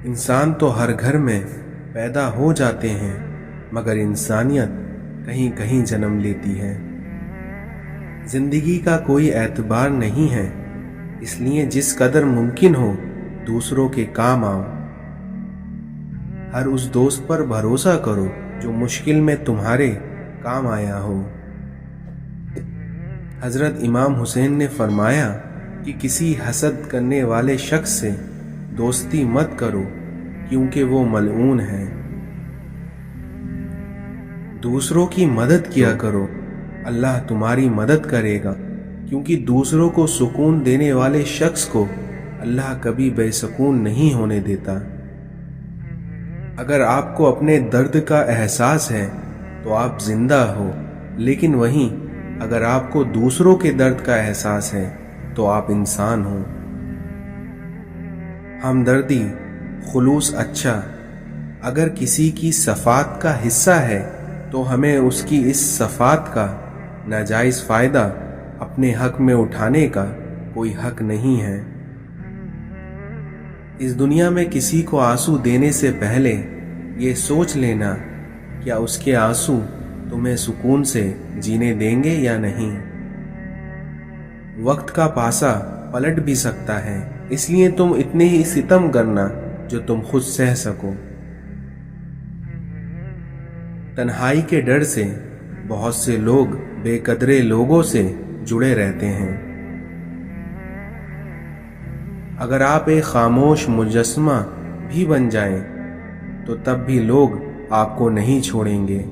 انسان تو ہر گھر میں پیدا ہو جاتے ہیں، مگر انسانیت کہیں کہیں جنم لیتی ہے۔ زندگی کا کوئی اعتبار نہیں ہے، اس لیے جس قدر ممکن ہو دوسروں کے کام آؤ۔ ہر اس دوست پر بھروسہ کرو جو مشکل میں تمہارے کام آیا ہو۔ حضرت امام حسین نے فرمایا کہ کسی حسد کرنے والے شخص سے دوستی مت کرو، کیونکہ وہ ملعون ہے۔ دوسروں کی مدد کیا کرو، اللہ تمہاری مدد کرے گا، کیونکہ دوسروں کو سکون دینے والے شخص کو اللہ کبھی بے سکون نہیں ہونے دیتا۔ اگر آپ کو اپنے درد کا احساس ہے تو آپ زندہ ہو، لیکن وہیں اگر آپ کو دوسروں کے درد کا احساس ہے تو آپ انسان ہو۔ ہمدردی، خلوص اچھا، اگر کسی کی صفات کا حصہ ہے تو ہمیں اس کی اس صفات کا ناجائز فائدہ اپنے حق میں اٹھانے کا کوئی حق نہیں ہے۔ اس دنیا میں کسی کو آنسو دینے سے پہلے یہ سوچ لینا کیا اس کے آنسو تمہیں سکون سے جینے دیں گے یا نہیں۔ وقت کا پاسا پلٹ بھی سکتا ہے، اس لیے تم اتنے ہی ستم کرنا جو تم خود سہ سکو۔ تنہائی کے ڈر سے بہت سے لوگ بے قدرے لوگوں سے جڑے رہتے ہیں۔ اگر آپ ایک خاموش مجسمہ بھی بن جائیں تو تب بھی لوگ آپ کو نہیں چھوڑیں گے۔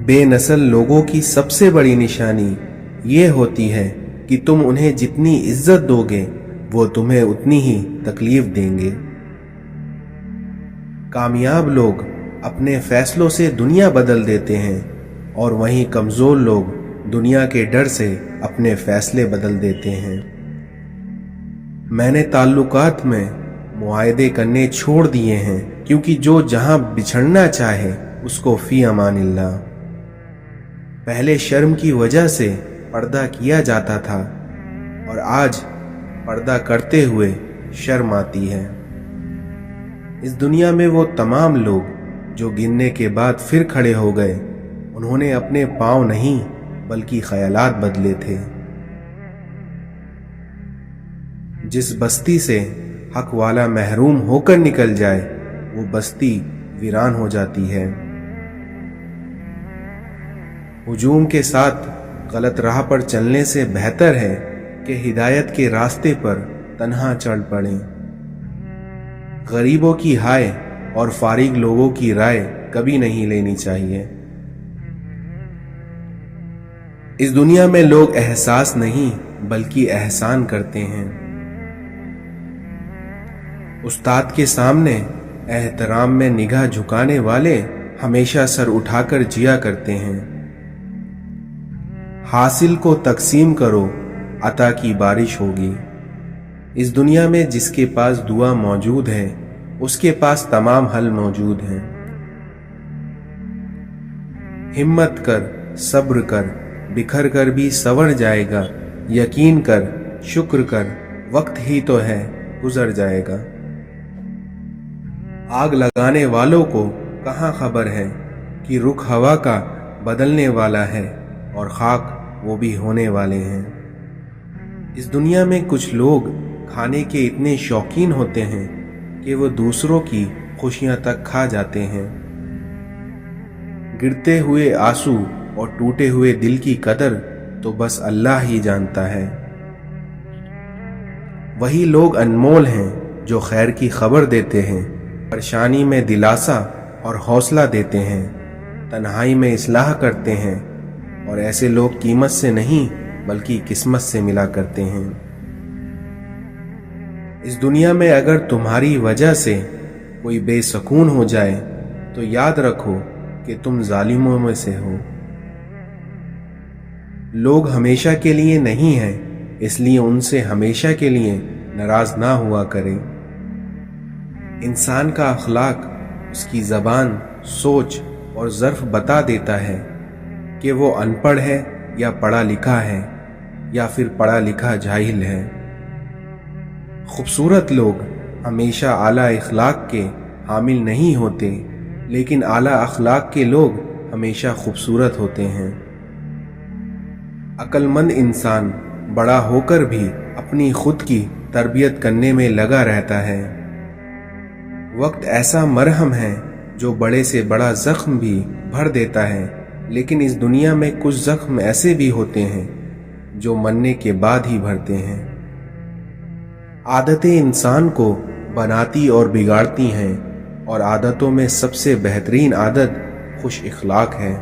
بے نسل لوگوں کی سب سے بڑی نشانی یہ ہوتی ہے کہ تم انہیں جتنی عزت دو گے وہ تمہیں اتنی ہی تکلیف دیں گے۔ کامیاب لوگ اپنے فیصلوں سے دنیا بدل دیتے ہیں، اور وہیں کمزور لوگ دنیا کے ڈر سے اپنے فیصلے بدل دیتے ہیں۔ میں نے تعلقات میں معاہدے کرنے چھوڑ دیے ہیں، کیونکہ جو جہاں بچھڑنا چاہے اس کو فی امان اللہ۔ پہلے شرم کی وجہ سے پردہ کیا جاتا تھا، اور آج پردہ کرتے ہوئے شرم آتی ہے۔ اس دنیا میں وہ تمام لوگ جو گرنے کے بعد پھر کھڑے ہو گئے، انہوں نے اپنے پاؤں نہیں بلکہ خیالات بدلے تھے۔ جس بستی سے حق والا محروم ہو کر نکل جائے وہ بستی ویران ہو جاتی ہے۔ ہجوم کے ساتھ غلط راہ پر چلنے سے بہتر ہے کہ ہدایت کے راستے پر تنہا چل پڑیں۔ غریبوں کی ہائے اور فارغ لوگوں کی رائے کبھی نہیں لینی چاہیے۔ اس دنیا میں لوگ احساس نہیں بلکہ احسان کرتے ہیں۔ استاد کے سامنے احترام میں نگاہ جھکانے والے ہمیشہ سر اٹھا کر جیا کرتے ہیں۔ حاصل کو تقسیم کرو، عطا کی بارش ہوگی۔ اس دنیا میں جس کے پاس دعا موجود ہے اس کے پاس تمام حل موجود ہیں۔ ہمت کر، صبر کر، بکھر کر بھی سنور جائے گا۔ یقین کر، شکر کر، وقت ہی تو ہے، گزر جائے گا۔ آگ لگانے والوں کو کہاں خبر ہے کہ رخ ہوا کا بدلنے والا ہے، اور خاک وہ بھی ہونے والے ہیں۔ اس دنیا میں کچھ لوگ کھانے کے اتنے شوقین ہوتے ہیں کہ وہ دوسروں کی خوشیاں تک کھا جاتے ہیں۔ گرتے ہوئے آنسو اور ٹوٹے ہوئے دل کی قدر تو بس اللہ ہی جانتا ہے۔ وہی لوگ انمول ہیں جو خیر کی خبر دیتے ہیں، پریشانی میں دلاسا اور حوصلہ دیتے ہیں، تنہائی میں اصلاح کرتے ہیں، اور ایسے لوگ قیمت سے نہیں بلکہ قسمت سے ملا کرتے ہیں۔ اس دنیا میں اگر تمہاری وجہ سے کوئی بے سکون ہو جائے تو یاد رکھو کہ تم ظالموں میں سے ہو۔ لوگ ہمیشہ کے لیے نہیں ہیں، اس لیے ان سے ہمیشہ کے لیے ناراض نہ ہوا کرے۔ انسان کا اخلاق اس کی زبان، سوچ اور ظرف بتا دیتا ہے کہ وہ ان پڑھ ہے یا پڑھا لکھا ہے، یا پھر پڑھا لکھا جاہل ہے۔ خوبصورت لوگ ہمیشہ اعلیٰ اخلاق کے حامل نہیں ہوتے، لیکن اعلیٰ اخلاق کے لوگ ہمیشہ خوبصورت ہوتے ہیں۔ عقل مند انسان بڑا ہو کر بھی اپنی خود کی تربیت کرنے میں لگا رہتا ہے۔ وقت ایسا مرہم ہے جو بڑے سے بڑا زخم بھی بھر دیتا ہے، لیکن اس دنیا میں کچھ زخم ایسے بھی ہوتے ہیں جو مرنے کے بعد ہی بھرتے ہیں۔ عادتیں انسان کو بناتی اور بگاڑتی ہیں، اور عادتوں میں سب سے بہترین عادت خوش اخلاق ہے۔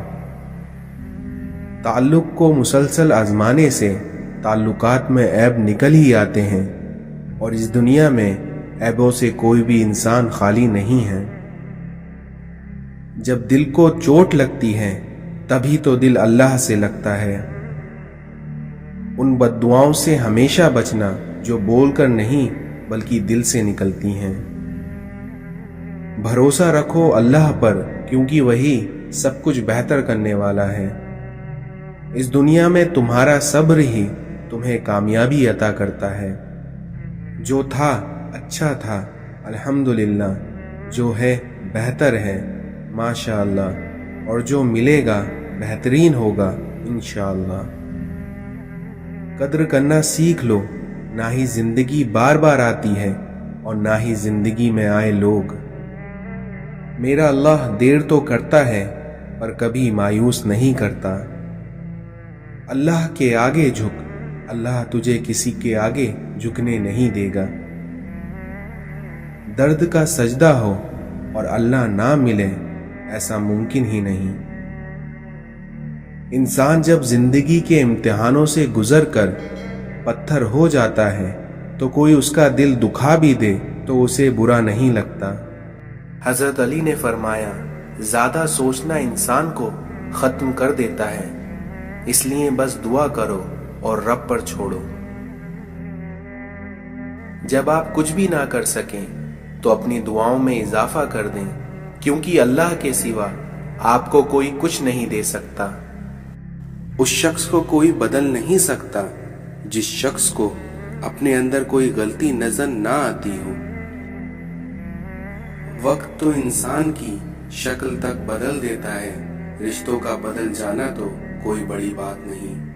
تعلق کو مسلسل آزمانے سے تعلقات میں عیب نکل ہی آتے ہیں، اور اس دنیا میں عیبوں سے کوئی بھی انسان خالی نہیں ہے۔ جب دل کو چوٹ لگتی ہے تبھی تو دل اللہ سے لگتا ہے۔ ان بد دعاؤں سے ہمیشہ بچنا جو بول کر نہیں بلکہ دل سے نکلتی ہیں۔ بھروسہ رکھو اللہ پر، کیونکہ وہی سب کچھ بہتر کرنے والا ہے۔ اس دنیا میں تمہارا صبر ہی تمہیں کامیابی عطا کرتا ہے۔ جو تھا اچھا تھا، الحمدللہ، جو ہے بہتر ہے، ماشاءاللہ، اور جو ملے گا بہترین ہوگا انشاءاللہ۔ قدر کرنا سیکھ لو، نہ ہی زندگی بار بار آتی ہے اور نہ ہی زندگی میں آئے لوگ۔ میرا اللہ دیر تو کرتا ہے پر کبھی مایوس نہیں کرتا۔ اللہ کے آگے جھک، اللہ تجھے کسی کے آگے جھکنے نہیں دے گا۔ درد کا سجدہ ہو اور اللہ نہ ملے، ایسا ممکن ہی نہیں۔ انسان جب زندگی کے امتحانوں سے گزر کر پتھر ہو جاتا ہے تو کوئی اس کا دل دکھا بھی دے تو اسے برا نہیں لگتا۔ حضرت علی نے فرمایا، زیادہ سوچنا انسان کو ختم کر دیتا ہے، اس لیے بس دعا کرو اور رب پر چھوڑو۔ جب آپ کچھ بھی نہ کر سکیں تو اپنی دعاؤں میں اضافہ کر دیں، کیونکہ اللہ کے سوا آپ کو کوئی کچھ نہیں دے سکتا۔ اس شخص کو کوئی بدل نہیں سکتا جس شخص کو اپنے اندر کوئی غلطی نظر نہ آتی ہو۔ وقت تو انسان کی شکل تک بدل دیتا ہے، رشتوں کا بدل جانا تو کوئی بڑی بات نہیں۔